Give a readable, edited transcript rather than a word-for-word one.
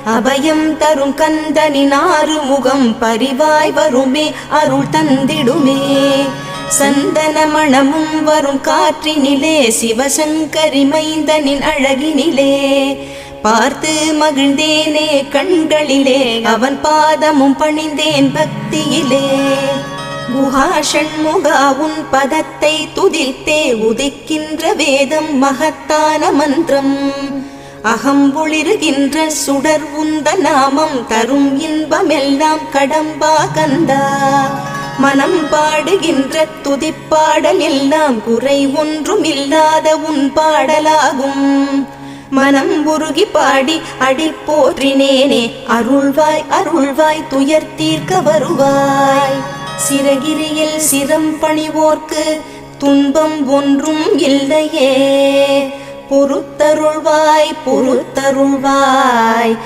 அபயம் தரும் கந்தனின் ஆறுமுகம் பரிவாய் வருமே அருள் தந்திடுமே. சந்தன மணமும் வரும் காற்றினிலே சிவசங்கரி மைந்தனின் அழகினிலே பார்த்து மகிழ்ந்தேனே கண்களிலே அவன் பாதமும் பணிந்தேன் பக்தியிலே. குஹா ஷண்முகா உன் பதத்தை துதித்தே உதிக்கின்ற வேதம் மகத்தான மந்திரம். அகம்பொளிருகின்ற சுடர் உந்த நாமம் தரும் இன்பமெல்லாம் கடம்பா கந்தா. மனம் பாடுகின்ற துதிப்பாடல் எல்லாம் குறை ஒன்றும் இல்லாத உன் பாடலாகும். மனம் உருகி பாடி அடி போற்றினேனே அருள்வாய் அருள்வாய் துயர் தீர்க்க வருவாய். சிறகிரியில் சிரம் பணிவோர்க்கு துன்பம் ஒன்றும் இல்லையே. பொறுத்தருள்வாய் பொறுத்தருள்வாய்.